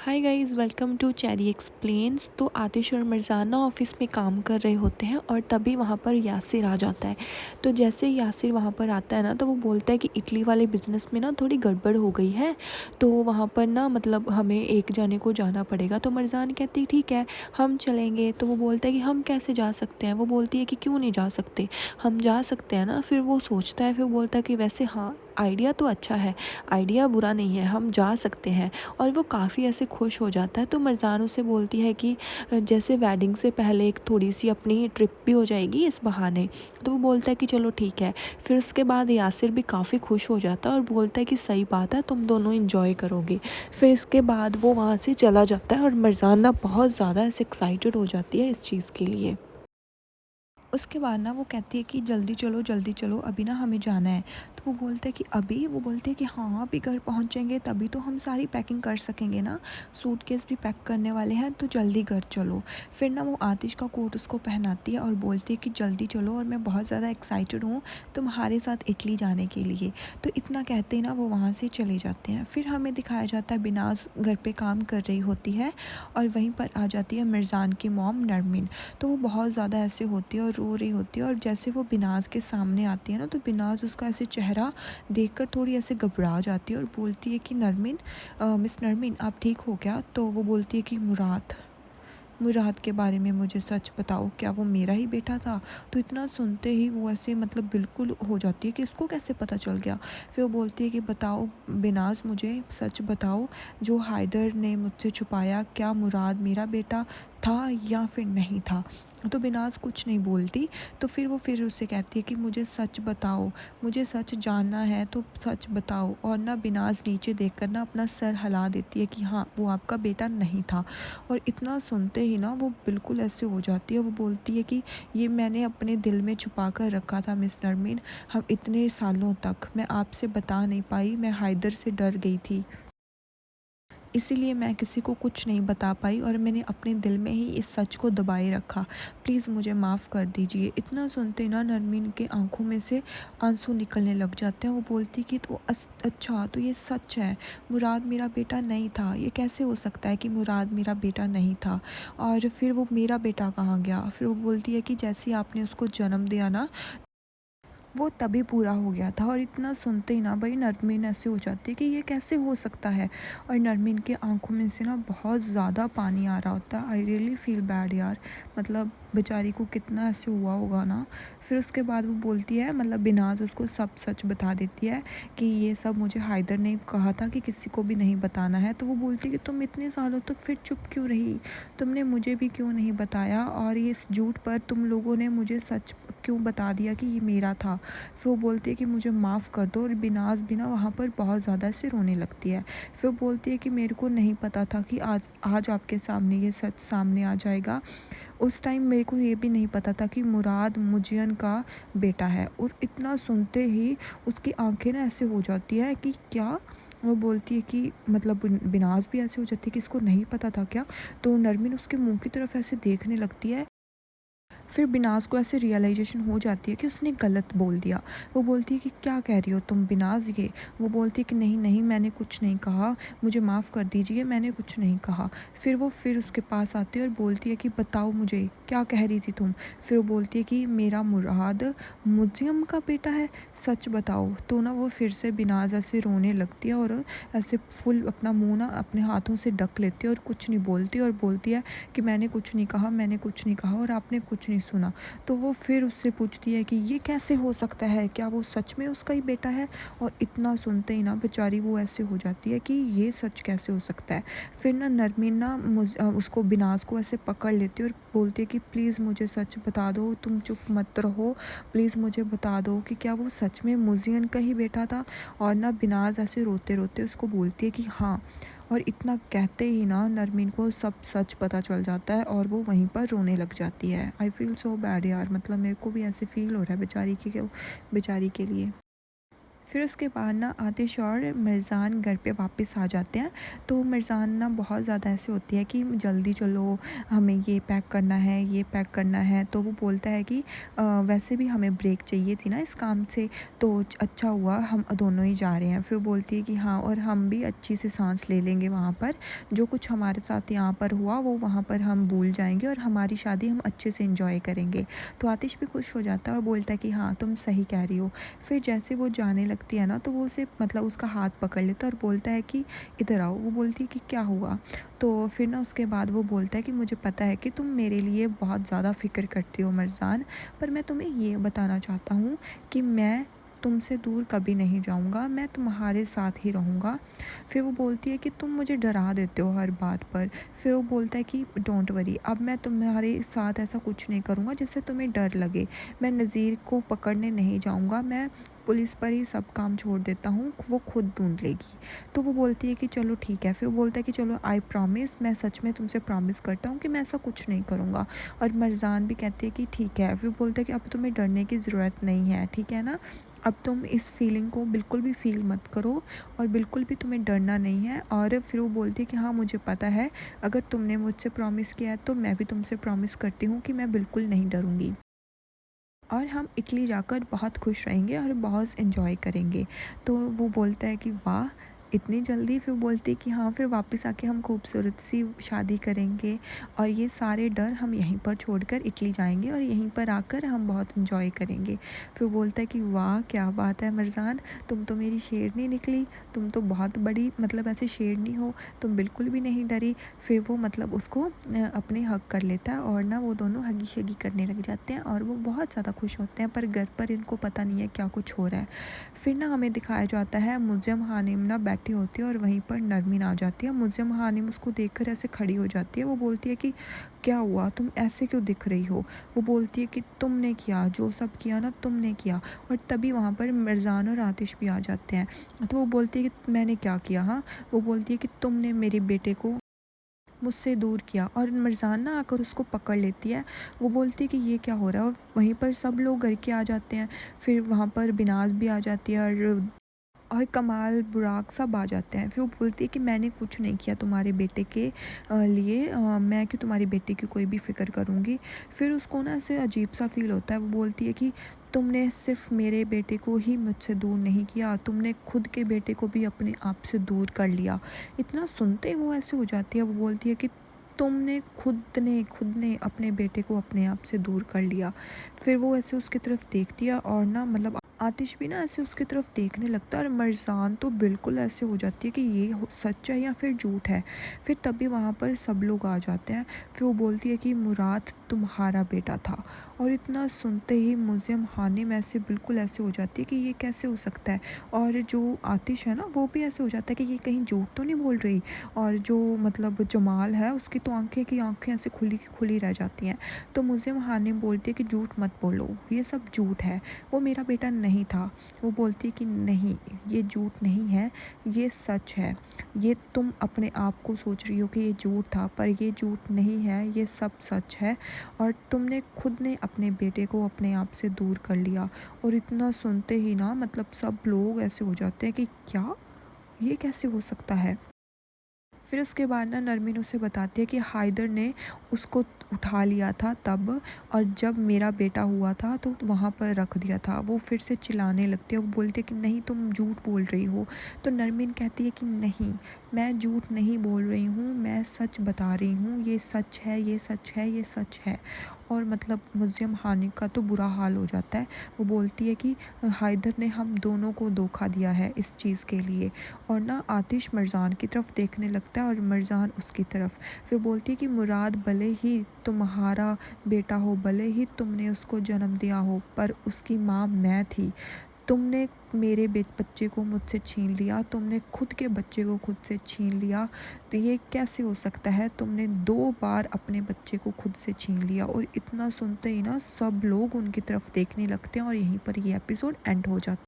Hi guys, welcome to Cherry Explains. तो आतिश और मिर्ज़ाना office में काम कर रहे होते हैं और तभी वहाँ पर यासिर आ जाता है। तो जैसे ही यासिर वहाँ पर आता है ना, तो वो बोलता है कि इटली वाले बिज़नेस में ना थोड़ी गड़बड़ हो गई है, तो वहाँ पर ना मतलब हमें एक जाने को जाना पड़ेगा। तो मिर्ज़ान कहती है ठीक है, हम चलेंगे। तो वो बोलता है कि हम कैसे जा सकते हैं। वो बोलती है कि क्यों नहीं जा सकते, हम जा सकते हैं ना। फिर वो सोचता है, फिर बोलता है कि वैसे हाँ, आइडिया तो अच्छा है, आइडिया बुरा नहीं है, हम जा सकते हैं। और वो काफ़ी ऐसे खुश हो जाता है। तो मरजान उसे बोलती है कि जैसे वेडिंग से पहले एक थोड़ी सी अपनी ट्रिप भी हो जाएगी इस बहाने। तो वो बोलता है कि चलो ठीक है। फिर उसके बाद यासिर भी काफ़ी खुश हो जाता है और बोलता है कि सही बात है, तुम दोनों इंजॉय करोगे। फिर इसके बाद वो वहाँ से चला जाता है और मरजान ना बहुत ज़्यादा ऐसे एक्साइटेड हो जाती है इस चीज़ के लिए। उसके बाद ना वो कहती है कि जल्दी चलो, अभी ना हमें जाना है। तो वो बोलता है कि अभी? वो बोलते हैं कि हाँ, अभी घर पहुँचेंगे तभी तो हम सारी पैकिंग कर सकेंगे ना, सूटकेस भी पैक करने वाले हैं, तो जल्दी घर चलो। फिर ना वो आतिश का कोट उसको पहनाती है और बोलती है कि जल्दी चलो और मैं बहुत ज़्यादा एक्साइटेड हूँ तुम्हारे साथ इटली जाने के लिए। तो इतना कहते ही ना वो वहाँ से चले जाते हैं। फिर हमें दिखाया जाता है बिनाज़ घर पे काम कर रही होती है और वहीं पर आ जाती है मिर्ज़ान की मॉम नरमीन। तो वो बहुत ज़्यादा ऐसे होती है और रो रही होती है, और जैसे वो बिनाज के सामने आती है ना, तो बिनाज उसका ऐसे चेहरा देखकर थोड़ी ऐसे घबरा जाती है और बोलती है कि नरमीन, मिस नरमीन, आप ठीक हो क्या? तो वो बोलती है कि मुराद, मुराद के बारे में मुझे सच बताओ, क्या वो मेरा ही बेटा था? तो इतना सुनते ही वो ऐसे मतलब बिल्कुल हो जाती है कि इसको कैसे पता चल गया। फिर वो बोलती है कि बताओ बिनाज, मुझे सच बताओ, जो हायदर ने मुझसे छुपाया, क्या मुराद मेरा बेटा था या फिर नहीं था? तो बिनाज कुछ नहीं बोलती। तो फिर वो फिर उससे कहती है कि मुझे सच बताओ, मुझे सच जानना है, तो सच बताओ। और ना बिनाज नीचे देखकर ना अपना सर हिला देती है कि हाँ, वो आपका बेटा नहीं था। और इतना सुनते ही ना वो बिल्कुल ऐसे हो जाती है। वो बोलती है कि ये मैंने अपने दिल में छुपा कर रखा था मिस नरमीन, हम इतने सालों तक मैं आपसे बता नहीं पाई, मैं हायदर से डर गई थी, इसीलिए मैं किसी को कुछ नहीं बता पाई और मैंने अपने दिल में ही इस सच को दबाए रखा। प्लीज़ मुझे माफ़ कर दीजिए। इतना सुनते ना नरमीन के आंखों में से आंसू निकलने लग जाते हैं। वो बोलती कि तो अच्छा, तो ये सच है, मुराद मेरा बेटा नहीं था। ये कैसे हो सकता है कि मुराद मेरा बेटा नहीं था, और फिर वो मेरा बेटा कहाँ गया? फिर वो बोलती है कि जैसे ही आपने उसको जन्म दिया ना, वो तभी पूरा हो गया था। और इतना सुनते ही ना भाई नरमीन ऐसे हो जाती है कि ये कैसे हो सकता है। और नरमीन के आंखों में से ना बहुत ज़्यादा पानी आ रहा होता है। आई रियली फील बैड यार, मतलब बेचारी को कितना ऐसे हुआ होगा ना। फिर उसके बाद वो बोलती है, मतलब बिनाज उसको सब सच बता देती है कि ये सब मुझे हायदर ने कहा था कि किसी को भी नहीं बताना है। तो वो बोलती है कि तुम इतने सालों तक फिर चुप क्यों रही, तुमने मुझे भी क्यों नहीं बताया, और ये इस झूठ पर तुम लोगों ने मुझे सच क्यों बता दिया कि ये मेरा था? फिर वो बोलती है कि मुझे माफ़ कर दो, और बिनाज भी ना वहाँ पर बहुत ज़्यादा से रोने लगती है। फिर वो बोलती है कि मेरे को नहीं पता था कि आज आज आपके सामने ये सच सामने आ जाएगा। उस टाइम मेरे को ये भी नहीं पता था कि मुराद मुजियन का बेटा है। और इतना सुनते ही उसकी आंखें ना ऐसे हो जाती है कि क्या? वो बोलती है कि मतलब बिनाज भी ऐसे हो जाती है कि इसको नहीं पता था क्या? तो नरमीन उसके मुंह की तरफ ऐसे देखने लगती है। फिर बिनाज को ऐसे रियलाइजेशन हो जाती है कि उसने गलत बोल दिया। वो बोलती है कि क्या कह रही हो तुम बिनाज ये? वो बोलती है कि नहीं नहीं, मैंने कुछ नहीं कहा, मुझे माफ़ कर दीजिए, मैंने कुछ नहीं कहा। फिर वो फिर उसके पास आती है और बोलती है कि बताओ मुझे, क्या कह रही थी तुम? फिर वो बोलती है कि मेरा मुराद मुजियम का बेटा है, सच बताओ। तो ना वो फिर से बिनाज ऐसे रोने लगती है और ऐसे फुल अपना मुंह ना अपने हाथों से ढक लेती है और कुछ नहीं बोलती, और बोलती है कि मैंने कुछ नहीं कहा, मैंने कुछ नहीं कहा, और आपने कुछ नहीं सुना। तो वो फिर उससे पूछती है कि ये कैसे हो सकता है, क्या वो सच में उसका ही बेटा है? और इतना सुनते ही ना बेचारी वो ऐसे हो जाती है कि ये सच कैसे हो सकता है। फिर ना नरमीन ना उसको बिनाज को ऐसे पकड़ लेती है और बोलती है कि प्लीज़ मुझे सच बता दो, तुम चुप मत रहो, प्लीज़ मुझे बता दो कि क्या वो सच में मुजियन का ही बेटा था। और ना बिनाज ऐसे रोते रोते उसको बोलती है कि हाँ। और इतना कहते ही ना नरमीन को सब सच पता चल जाता है और वो वहीं पर रोने लग जाती है। आई फील सो बैड यार, मतलब मेरे को भी ऐसे फील हो रहा है बेचारी के लिए। फिर उसके बाद ना आतिश और मिर्ज़ान घर पे वापस आ जाते हैं। तो मिर्ज़ान ना बहुत ज़्यादा ऐसे होती है कि जल्दी चलो, हमें ये पैक करना है, ये पैक करना है। तो वो बोलता है कि वैसे भी हमें ब्रेक चाहिए थी ना इस काम से, तो अच्छा हुआ हम दोनों ही जा रहे हैं। फिर वो बोलती है कि हाँ, और हम भी अच्छी सी सांस ले लेंगे वहाँ पर, जो कुछ हमारे साथ यहाँ पर हुआ वो वहाँ पर हम भूल जाएंगे और हमारी शादी हम अच्छे से इंजॉय करेंगे। तो आतिश भी खुश हो जाता है और बोलता है कि हाँ, तुम सही कह रही हो। फिर जैसे वो जाने लगती है ना, तो वो उसे मतलब उसका हाथ पकड़ लेता है और बोलता है कि इधर आओ। वो बोलती है कि क्या हुआ? तो फिर ना उसके बाद वो बोलता है कि मुझे पता है कि तुम मेरे लिए बहुत ज़्यादा फ़िक्र करती हो मिर्ज़ान, पर मैं तुम्हें ये बताना चाहता हूँ कि मैं तुमसे दूर कभी नहीं जाऊँगा, मैं तुम्हारे साथ ही रहूँगा। फिर वो बोलती है कि तुम मुझे डरा देते हो हर बात पर। फिर वो बोलता है कि डोंट वरी, अब मैं तुम्हारे साथ ऐसा कुछ नहीं करूँगा जिससे तुम्हें डर लगे। मैं नज़ीर को पकड़ने नहीं जाऊँगा, मैं पुलिस पर ही सब काम छोड़ देता हूँ, वो खुद ढूँढ लेगी। तो वो बोलती है कि चलो ठीक है। फिर वो बोलता है कि चलो आई प्रॉमिस, मैं सच में तुमसे प्रॉमिस करता हूँ कि मैं ऐसा कुछ नहीं करूँगा। और मरजान भी कहती है कि ठीक है। फिर बोलता है कि अब तुम्हें डरने की ज़रूरत नहीं है, ठीक है ना? अब तुम इस फीलिंग को बिल्कुल भी फ़ील मत करो और बिल्कुल भी तुम्हें डरना नहीं है। और फिर वो बोलती है कि हाँ, मुझे पता है, अगर तुमने मुझसे प्रॉमिस किया है तो मैं भी तुमसे प्रॉमिस करती हूँ कि मैं बिल्कुल नहीं डरूँगी। और हम इटली जाकर बहुत खुश रहेंगे और बहुत एंजॉय करेंगे। तो वो बोलता है कि वाह! इतनी जल्दी? फिर बोलती है कि हाँ, फिर वापस आके हम खूबसूरत सी शादी करेंगे और ये सारे डर हम यहीं पर छोड़कर इटली जाएँगे और यहीं पर आकर हम बहुत एंजॉय करेंगे। फिर बोलता है कि वाह! क्या बात है मिर्ज़ान, तुम तो मेरी शेरनी निकली, तुम तो बहुत बड़ी मतलब ऐसे शेरनी हो, तुम बिल्कुल भी नहीं डरी। फिर वो मतलब उसको अपने हग कर लेता है और ना वो दोनों हगी-शगी करने लग जाते हैं और वो बहुत ज़्यादा खुश होते हैं, पर घर पर इनको पता नहीं है क्या कुछ हो रहा है। फिर ना हमें दिखाया जाता है मुज़म्म हानिम ना बैठी होती है और वहीं पर नरमीन आ जाती है। मुज़म्म हानिम उसको देखकर ऐसे खड़ी हो जाती है। वो बोलती है कि क्या हुआ? तुम ऐसे क्यों दिख रही हो? वो बोलती है कि तुमने किया, जो सब किया ना तुमने किया। और तभी वहाँ पर मिर्ज़ान और आतिश भी आ जाते हैं। तो वो बोलती है कि मैंने क्या किया? हाँ? वो बोलती है कि तुमने मेरे बेटे को मुझसे दूर किया। और मिर्ज़ान ना आकर उसको पकड़ लेती है। वो बोलती है कि ये क्या हो रहा है? और वहीं पर सब लोग घर के आ जाते हैं। फिर वहाँ पर बिनाज़ भी आ जाती है और कमाल, बुराक सब आ जाते हैं। फिर वो बोलती है कि मैंने कुछ नहीं किया तुम्हारे बेटे के लिए, मैं क्यों तुम्हारी बेटे की कोई भी फ़िक्र करूँगी। फिर उसको ना ऐसे अजीब-सा फ़ील होता है। वो बोलती है कि तुमने सिर्फ़ मेरे बेटे को ही मुझसे दूर नहीं किया, तुमने खुद के बेटे को भी अपने आप से दूर कर लिया। इतना सुनते ही वो ऐसे हो जाती है। वो बोलती है कि तुमने खुद ने अपने बेटे को अपने आप से दूर कर लिया। फिर वो ऐसे उसकी तरफ देखती है और ना मतलब आतिश भी ना ऐसे उसकी तरफ देखने लगता है और मरजान तो बिल्कुल ऐसे हो जाती है कि ये सच है या फिर झूठ है। फिर तभी वहाँ पर सब लोग आ जाते हैं। फिर वो बोलती है कि मुराद तुम्हारा बेटा था। और इतना सुनते ही मुझे हानिम ऐसे बिल्कुल ऐसे हो जाती है कि ये कैसे हो सकता है। और जो आतिश है ना, वो भी ऐसे हो जाता है कि ये कहीं झूठ तो नहीं बोल रही। और जो मतलब जमाल है, उसकी तो आंखें की आंखें ऐसे खुली की खुली रह जाती हैं। तो मुझे हानिम बोलती है कि झूठ मत बोलो, ये सब झूठ है, वो मेरा बेटा नहीं था। वो बोलती है कि नहीं, ये झूठ नहीं है, ये सच है। ये तुम अपने आप को सोच रही हो कि ये झूठ था, पर ये झूठ नहीं है, ये सब सच है। और तुमने खुद ने अपने बेटे को अपने आप से दूर कर लिया। और इतना सुनते ही ना मतलब सब लोग ऐसे हो जाते हैं कि क्या, ये कैसे हो सकता है। फिर उसके बाद ना नरमीन उसे बताती है कि हाइदर ने उसको उठा लिया था तब, और जब मेरा बेटा हुआ था तो वहाँ पर रख दिया था। वो फिर से चिल्लाने लगती है। वो बोलती है कि नहीं, तुम झूठ बोल रही हो। तो नरमीन कहती है कि नहीं, मैं झूठ नहीं बोल रही हूँ, मैं सच बता रही हूँ, ये सच है, ये सच है, ये सच है। और मतलब मुझे हानि का तो बुरा हाल हो जाता है। वो बोलती है कि हाइदर ने हम दोनों को धोखा दिया है इस चीज़ के लिए। और ना आतिश मरजान की तरफ देखने लगता है और मरजान उसकी तरफ। फिर बोलती है कि मुराद भले ही तुम्हारा बेटा हो, भले ही तुमने उसको जन्म दिया हो, पर उसकी माँ मैं थी। तुमने मेरे बच्चे को मुझसे छीन लिया, तुमने खुद के बच्चे को खुद से छीन लिया। तो ये कैसे हो सकता है? तुमने 2 बार अपने बच्चे को खुद से छीन लिया। और इतना सुनते ही ना सब लोग उनकी तरफ देखने लगते हैं और यहीं पर ये एपिसोड एंड हो जाता है।